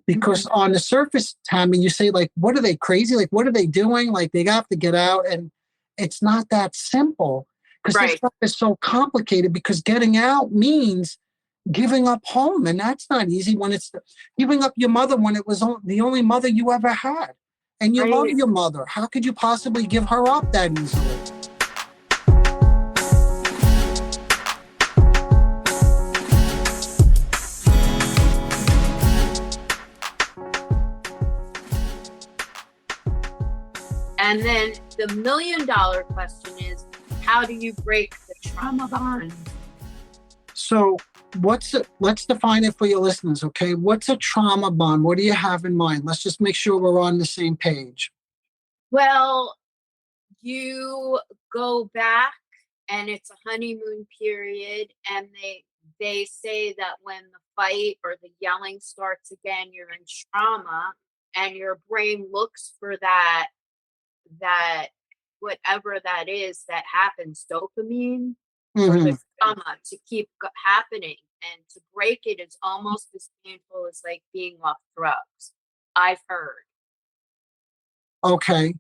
Because on the surface, Tami, you say, like, what are they crazy? Like, what are they doing? Like, they have to get out. And it's not that simple because this stuff is so complicated because getting out means giving up home. And that's not easy when it's giving up your mother when it was the only mother you ever had. And you love your mother. How could you possibly give her up that easily? And then the $1 million question is, how do you break the trauma bond? So let's define it for your listeners, okay? What's a trauma bond? What do you have in mind? Let's just make sure we're on the same page. Well, you go back and it's a honeymoon period, and they say that when the fight or the yelling starts again, you're in trauma, and your brain looks for that whatever that is that happens, dopamine, or the trauma to keep happening. And to break it is almost as painful as like being off drugs, I've heard. Okay.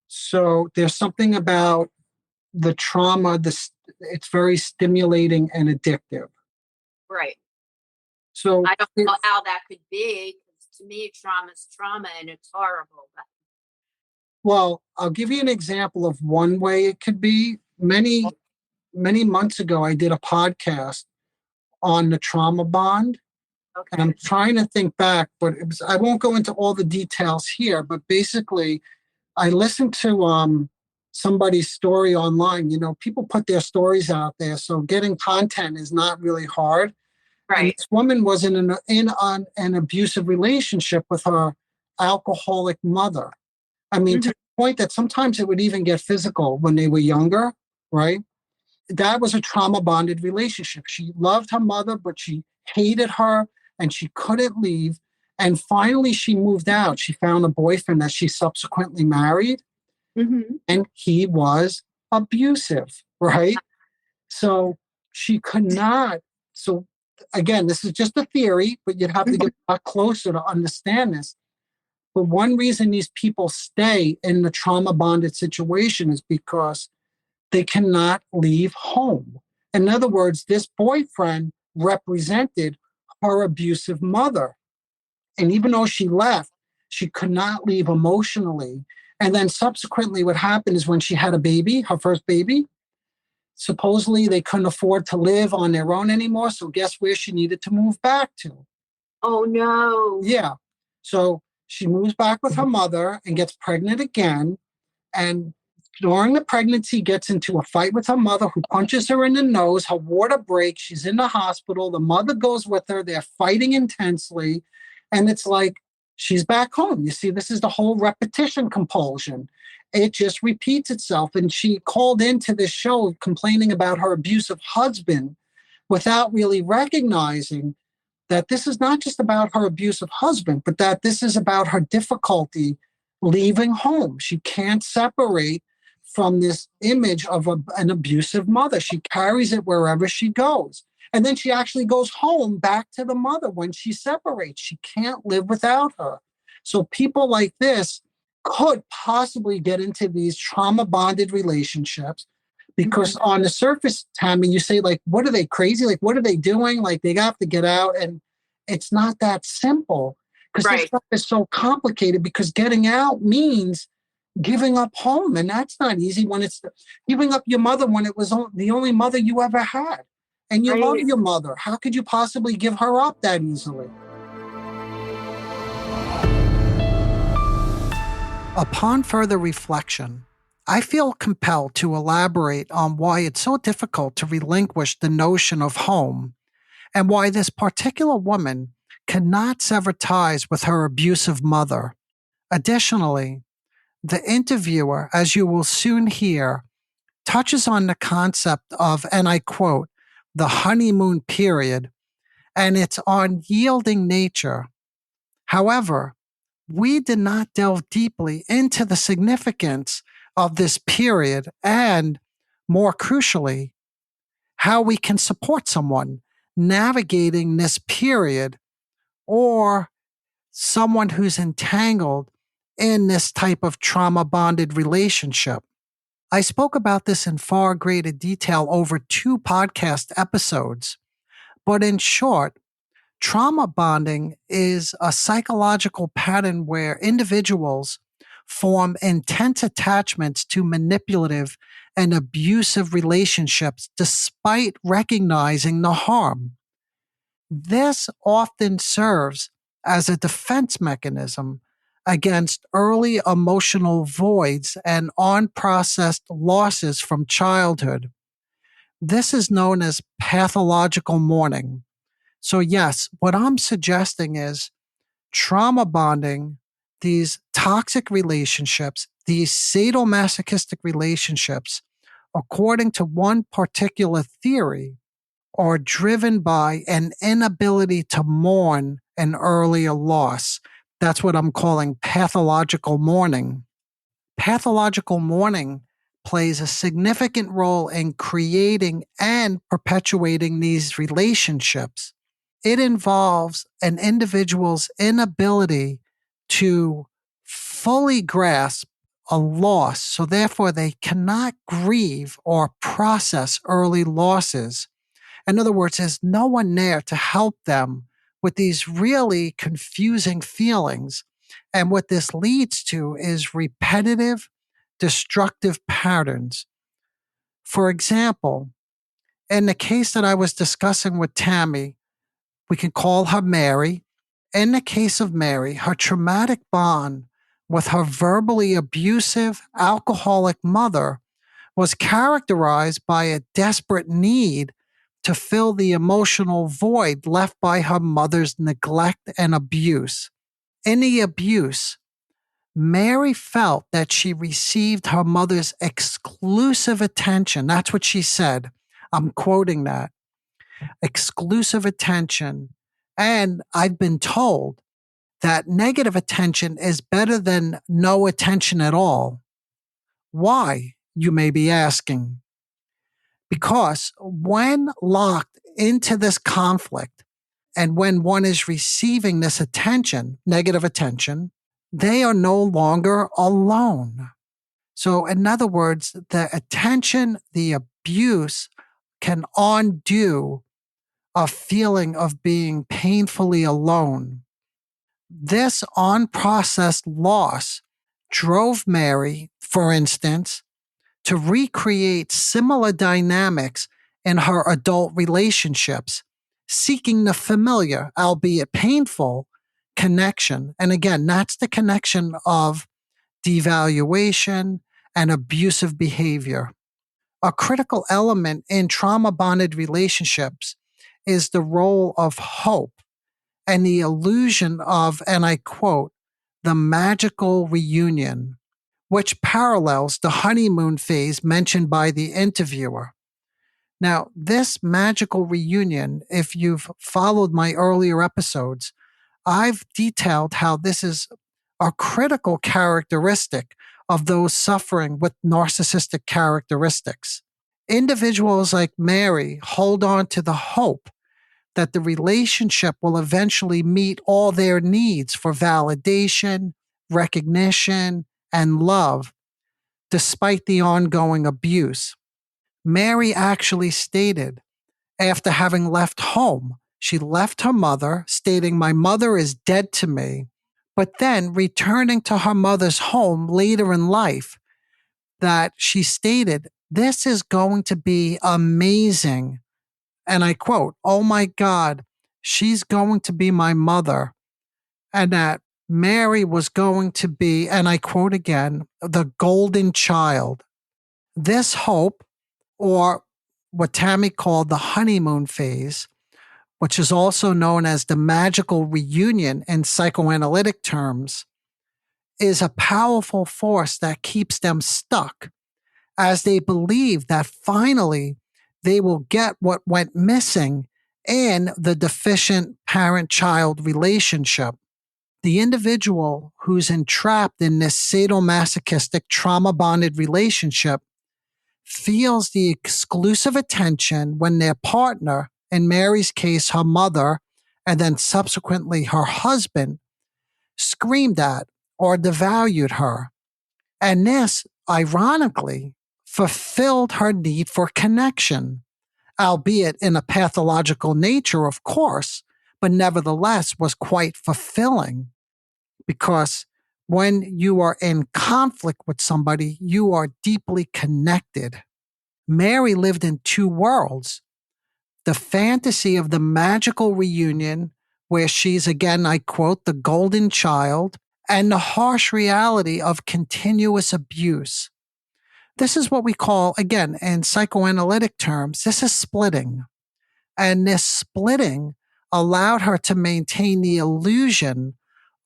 So there's something about the trauma, it's very stimulating and addictive. Right. So I don't know how that could be, because to me, trauma is trauma and it's horrible. Well, I'll give you an example of one way it could be. Many months ago, I did a podcast on the trauma bond. Okay. And I'm trying to think back, but I won't go into all the details here. But basically, I listened to somebody's story online. You know, people put their stories out there, so getting content is not really hard. Right. And this woman was in an abusive relationship with her alcoholic mother. I mean, to the point that sometimes it would even get physical when they were younger, right? That was a trauma-bonded relationship. She loved her mother, but she hated her and she couldn't leave. And finally, she moved out. She found a boyfriend that she subsequently married, and he was abusive, right? So she could not. So again, this is just a theory, but you'd have to get a lot closer to understand this. But one reason these people stay in the trauma-bonded situation is because they cannot leave home. In other words, this boyfriend represented her abusive mother. And even though she left, she could not leave emotionally. And then subsequently, what happened is when she had a baby, her first baby, supposedly they couldn't afford to live on their own anymore. So guess where she needed to move back to? Oh, no. Yeah. So she moves back with her mother and gets pregnant again. And during the pregnancy, gets into a fight with her mother, who punches her in the nose. Her water breaks. She's in the hospital. The mother goes with her. They're fighting intensely. And it's like, she's back home. You see, this is the whole repetition compulsion. It just repeats itself. And she called into this show complaining about her abusive husband without really recognizing that this is not just about her abusive husband, but that this is about her difficulty leaving home. She can't separate from this image of an abusive mother. She carries it wherever she goes. And then she actually goes home back to the mother when she separates. She can't live without her. So people like this could possibly get into these trauma-bonded relationships because on the surface, Tami, you say, like, what are they crazy? Like, what are they doing? Like, they have to get out. And it's not that simple because this stuff is so complicated, because getting out means giving up home. And that's not easy when it's giving up your mother when it was the only mother you ever had. And you love your mother. How could you possibly give her up that easily? Upon further reflection, I feel compelled to elaborate on why it's so difficult to relinquish the notion of home and why this particular woman cannot sever ties with her abusive mother. Additionally, the interviewer, as you will soon hear, touches on the concept of, and I quote, the honeymoon period and its unyielding nature. However, we did not delve deeply into the significance of this period and, more crucially, how we can support someone navigating this period, or someone who's entangled in this type of trauma-bonded relationship. I spoke about this in far greater detail over 2 podcast episodes, but in short, trauma bonding is a psychological pattern where individuals form intense attachments to manipulative and abusive relationships despite recognizing the harm. This often serves as a defense mechanism against early emotional voids and unprocessed losses from childhood. This is known as pathological mourning. So, yes, what I'm suggesting is trauma bonding, these toxic relationships, these sadomasochistic relationships, according to one particular theory, are driven by an inability to mourn an earlier loss. That's what I'm calling pathological mourning. Pathological mourning plays a significant role in creating and perpetuating these relationships. It involves an individual's inability to fully grasp a loss, so therefore they cannot grieve or process early losses. In other words, there's no one there to help them with these really confusing feelings. And what this leads to is repetitive, destructive patterns. For example, in the case that I was discussing with Tami, we can call her Mary. In the case of Mary, her traumatic bond with her verbally abusive, alcoholic mother was characterized by a desperate need to fill the emotional void left by her mother's neglect and abuse. In the abuse, Mary felt that she received her mother's exclusive attention. That's what she said. I'm quoting that. Exclusive attention. And I've been told that negative attention is better than no attention at all. Why, you may be asking? Because when locked into this conflict and when one is receiving this attention, negative attention, they are no longer alone. So, in other words, the attention, the abuse can undo a feeling of being painfully alone. This unprocessed loss drove Mary, for instance, to recreate similar dynamics in her adult relationships, seeking the familiar, albeit painful, connection. And again, that's the connection of devaluation and abusive behavior. A critical element in trauma bonded relationships is the role of hope and the illusion of, and I quote, the magical reunion, which parallels the honeymoon phase mentioned by the interviewer. Now, this magical reunion, if you've followed my earlier episodes, I've detailed how this is a critical characteristic of those suffering with narcissistic characteristics. Individuals like Mary hold on to the hope that the relationship will eventually meet all their needs for validation, recognition, and love, despite the ongoing abuse. Mary actually stated, after having left home, she left her mother, stating, "My mother is dead to me," but then returning to her mother's home later in life, that she stated, "This is going to be amazing." And I quote, "Oh my God, she's going to be my mother." And that Mary was going to be, and I quote again, "the golden child." This hope, or what Tami called the honeymoon phase, which is also known as the magical reunion in psychoanalytic terms, is a powerful force that keeps them stuck as they believe that finally they will get what went missing in the deficient parent child relationship. The individual who's entrapped in this sadomasochistic trauma bonded relationship feels the exclusive attention when their partner, in Mary's case, her mother, and then subsequently her husband, screamed at, or devalued her. And this, ironically, fulfilled her need for connection, albeit in a pathological nature, of course, but nevertheless was quite fulfilling, because when you are in conflict with somebody, you are deeply connected. Mary lived in two worlds: the fantasy of the magical reunion, where she's, again, I quote, the golden child, and the harsh reality of continuous abuse. This is what we call, again, in psychoanalytic terms, this is splitting. And this splitting allowed her to maintain the illusion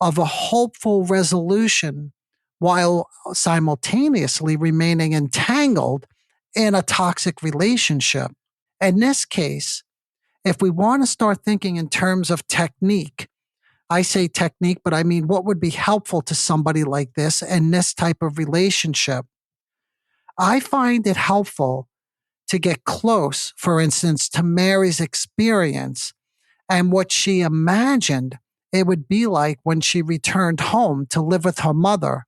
of a hopeful resolution while simultaneously remaining entangled in a toxic relationship. In this case, if we want to start thinking in terms of technique, I say technique, but I mean what would be helpful to somebody like this in this type of relationship. I find it helpful to get close, for instance, to Mary's experience and what she imagined it would be like when she returned home to live with her mother.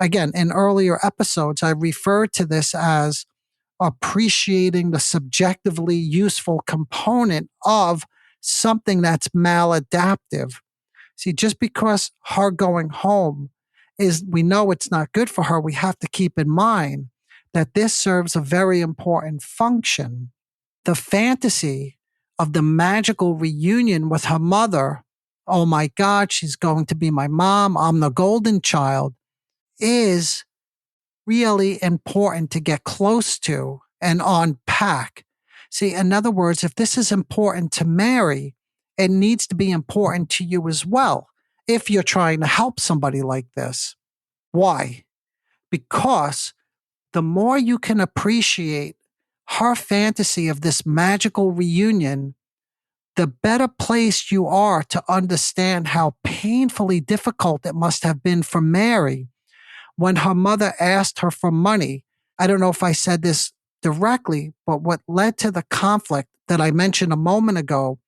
Again, in earlier episodes, I referred to this as appreciating the subjectively useful component of something that's maladaptive. See, just because her going home we know it's not good for her, we have to keep in mind that this serves a very important function. The fantasy of the magical reunion with her mother, oh my God, she's going to be my mom, I'm the golden child, is really important to get close to and unpack. See, in other words, if this is important to Mary, it needs to be important to you as well if you're trying to help somebody like this. Why? Because the more you can appreciate her fantasy of this magical reunion, the better place you are to understand how painfully difficult it must have been for Mary when her mother asked her for money. I don't know if I said this directly, but what led to the conflict that I mentioned a moment ago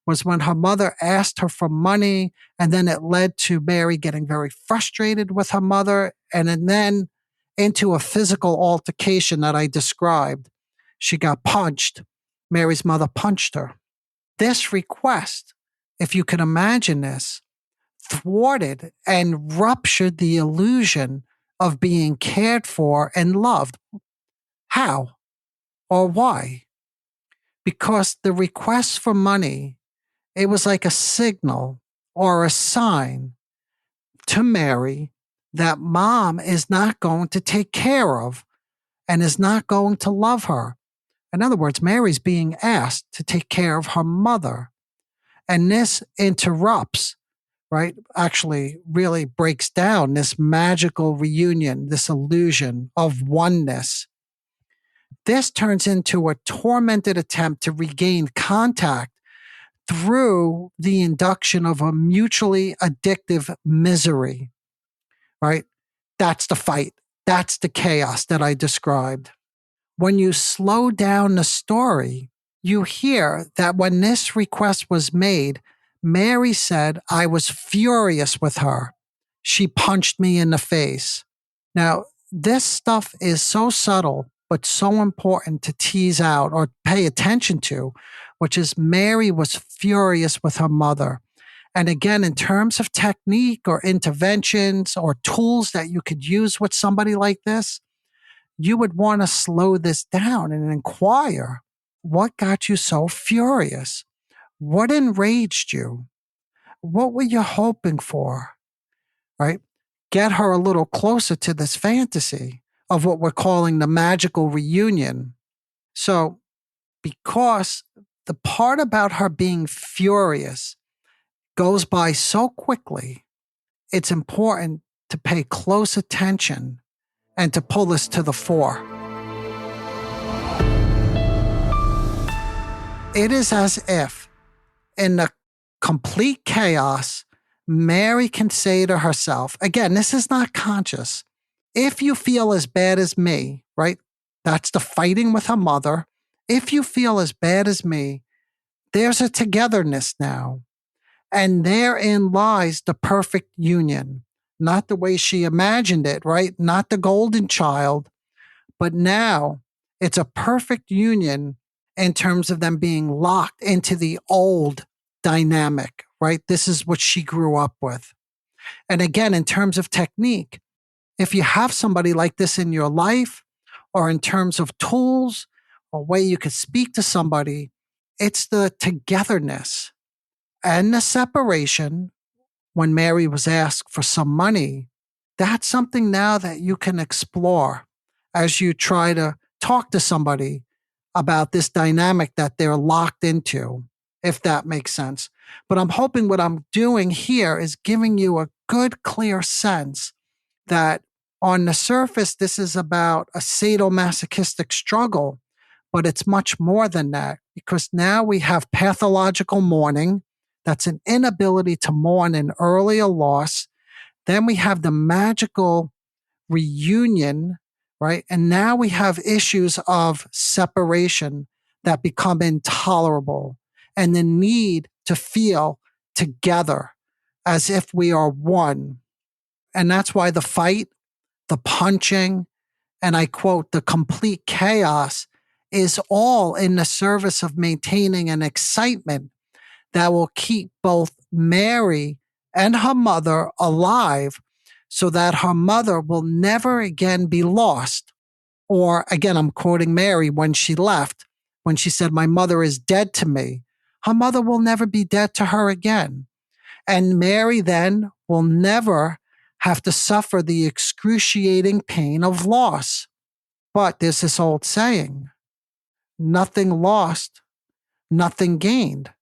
was when her mother asked her for money, and then it led to Mary getting very frustrated with her mother, and then into a physical altercation that I described. She got punched. Mary's mother punched her. This request, if you can imagine this, thwarted and ruptured the illusion of being cared for and loved. How or why? Because the request for money, it was like a signal or a sign to Mary that mom is not going to take care of and is not going to love her. In other words, Mary's being asked to take care of her mother. And this interrupts, right? Actually, really breaks down this magical reunion, this illusion of oneness. This turns into a tormented attempt to regain contact through the induction of a mutually addictive misery, right? That's the fight. That's the chaos that I described. When you slow down the story, you hear that when this request was made, Mary said, I was furious with her. She punched me in the face. Now, this stuff is so subtle, but so important to tease out or pay attention to, which is Mary was furious with her mother. And again, in terms of technique or interventions or tools that you could use with somebody like this, you would want to slow this down and inquire, what got you so furious? What enraged you? What were you hoping for? Right? Get her a little closer to this fantasy of what we're calling the magical reunion. So, because the part about her being furious goes by so quickly, it's important to pay close attention and to pull this to the fore. It is as if, in the complete chaos, Mary can say to herself, again, this is not conscious. If you feel as bad as me, right? That's the fighting with her mother. If you feel as bad as me, there's a togetherness now. And therein lies the perfect union, not the way she imagined it, right? Not the golden child, but now it's a perfect union in terms of them being locked into the old dynamic, right? This is what she grew up with. And again, in terms of technique, if you have somebody like this in your life, or in terms of tools, or way you could speak to somebody, it's the togetherness and the separation. When Mary was asked for some money, that's something now that you can explore as you try to talk to somebody about this dynamic that they're locked into, if that makes sense. But I'm hoping what I'm doing here is giving you a good, clear sense that on the surface, this is about a sadomasochistic struggle, but it's much more than that, because now we have pathological mourning. That's an inability to mourn an earlier loss. Then we have the magical reunion, right? And now we have issues of separation that become intolerable, and the need to feel together as if we are one. And that's why the fight, the punching, and I quote, the complete chaos is all in the service of maintaining an excitement that will keep both Mary and her mother alive, so that her mother will never again be lost. Or again, I'm quoting Mary when she left, when she said, "My mother is dead to me." Her mother will never be dead to her again. And Mary then will never have to suffer the excruciating pain of loss. But there's this old saying, nothing lost, nothing gained.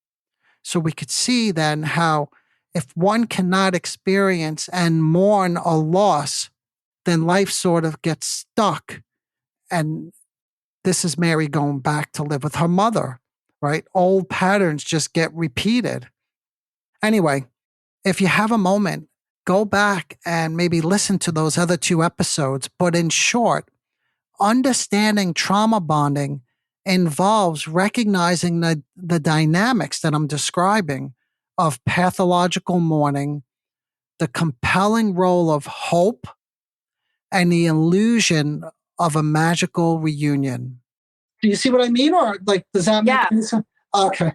So we could see then how if one cannot experience and mourn a loss, then life sort of gets stuck. And this is Mary going back to live with her mother, right? Old patterns just get repeated. Anyway, if you have a moment, go back and maybe listen to those other two episodes. But in short, understanding trauma bonding involves recognizing the dynamics that I'm describing of pathological mourning, the compelling role of hope, and the illusion of a magical reunion. Do you see what I mean? Or like, does that make sense? Okay.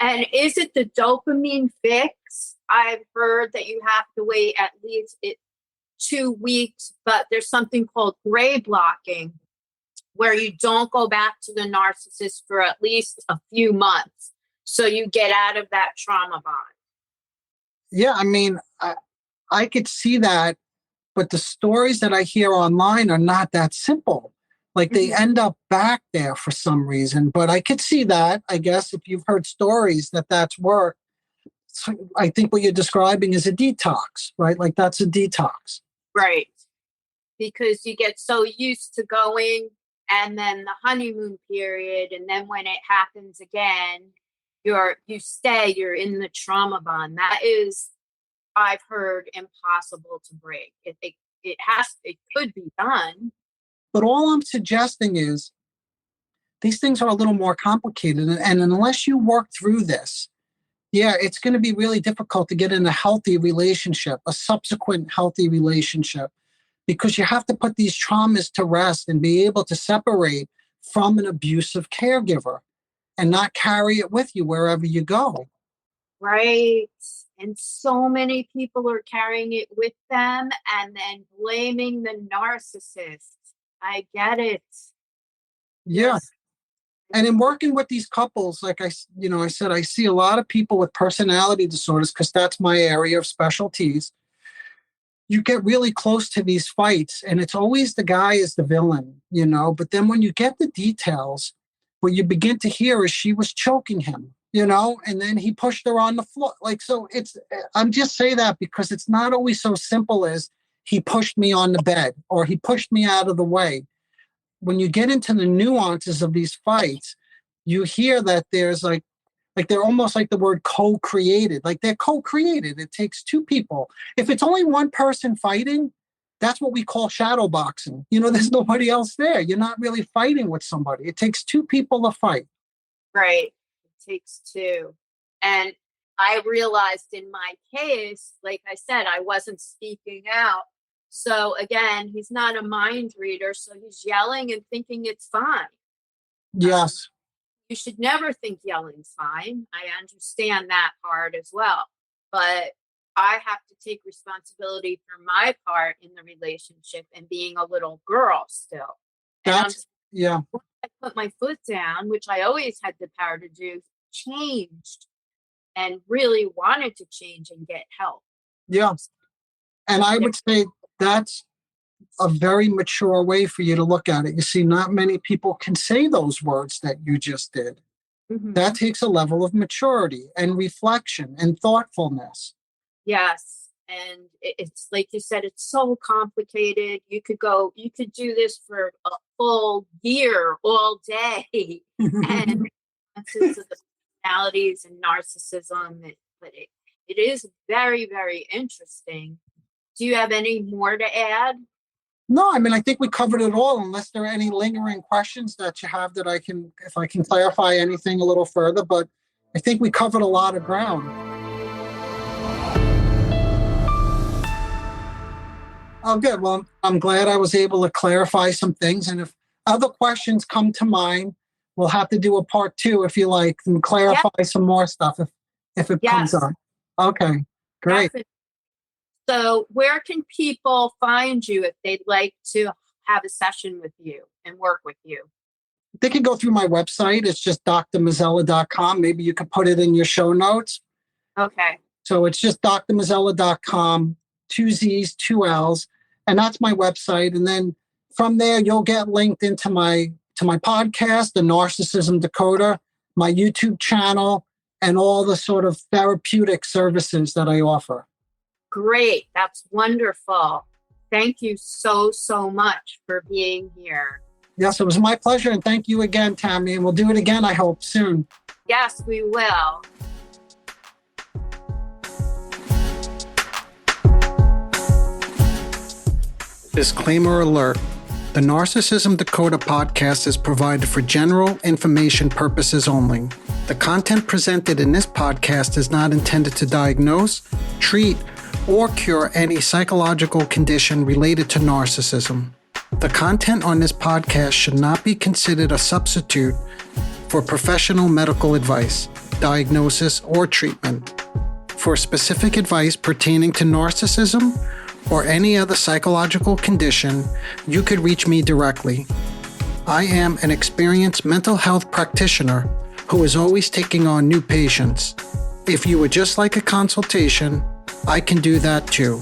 And is it the dopamine fix? I've heard that you have to wait at least 2 weeks, but there's something called gray blocking, where you don't go back to the narcissist for at least a few months. So you get out of that trauma bond. Yeah, I mean, I could see that, but the stories that I hear online are not that simple. Like they end up back there for some reason. But I could see that, I guess, if you've heard stories that's worked. So I think what you're describing is a detox, right? Like that's a detox. Right. Because you get so used to going, and then the honeymoon period, and then when it happens again, you're in the trauma bond. That is, I've heard, impossible to break. It could be done. But all I'm suggesting is these things are a little more complicated. And unless you work through this, yeah, it's going to be really difficult to get in a healthy relationship, a subsequent healthy relationship, because you have to put these traumas to rest and be able to separate from an abusive caregiver and not carry it with you wherever you go. Right. And so many people are carrying it with them and then blaming the narcissist. I get it. Yeah. Yes. And in working with these couples, like I said, I see a lot of people with personality disorders because that's my area of specialties. You get really close to these fights and it's always the guy is the villain, but then when you get the details, what you begin to hear is she was choking him, and then he pushed her on the floor. I'm just saying that because it's not always so simple as he pushed me on the bed or he pushed me out of the way. When you get into the nuances of these fights, you hear that there's like they're almost like the word co-created. Like they're co-created. It takes two people. If it's only one person fighting, that's what we call shadow boxing. There's nobody else there. You're not really fighting with somebody. It takes two people to fight. Right. It takes two. And I realized in my case, like I said, I wasn't speaking out. So again, he's not a mind reader, so he's yelling and thinking it's fine. Yes. You should never think yelling's fine. I understand that part as well. But I have to take responsibility for my part in the relationship and being a little girl still. And yeah. I put my foot down, which I always had the power to do, changed and really wanted to change and get help. Yeah. And I would say that's a very mature way for you to look at it. You see, not many people can say those words that you just did. Mm-hmm. That takes a level of maturity and reflection and thoughtfulness. Yes. And it's like you said, it's so complicated. You could do this for a full year, all day. And of the personalities and narcissism, but it is very, very interesting. Do you have any more to add? No, I mean, I think we covered it all, unless there are any lingering questions that you have that if I can clarify anything a little further, but I think we covered a lot of ground. Oh, good. Well, I'm glad I was able to clarify some things. And if other questions come to mind, we'll have to do a part 2, if you like, and clarify some more stuff if it comes up. Okay, great. Definitely. So where can people find you if they'd like to have a session with you and work with you? They can go through my website. It's just drmazzella.com. Maybe you could put it in your show notes. Okay. So it's just drmazzella.com, 2 Z's, 2 L's. And that's my website. And then from there, you'll get linked into my podcast, the Narcissism Decoder, my YouTube channel, and all the sort of therapeutic services that I offer. Great. That's wonderful. Thank you so, so much for being here. Yes, it was my pleasure. And thank you again, Tami. And we'll do it again, I hope, soon. Yes, we will. Disclaimer alert. The Narcissism Decoder podcast is provided for general information purposes only. The content presented in this podcast is not intended to diagnose, treat, or cure any psychological condition related to narcissism. The content on this podcast should not be considered a substitute for professional medical advice, diagnosis, or treatment. For specific advice pertaining to narcissism or any other psychological condition, you could reach me directly. I am an experienced mental health practitioner who is always taking on new patients. If you would just like a consultation, I can do that too.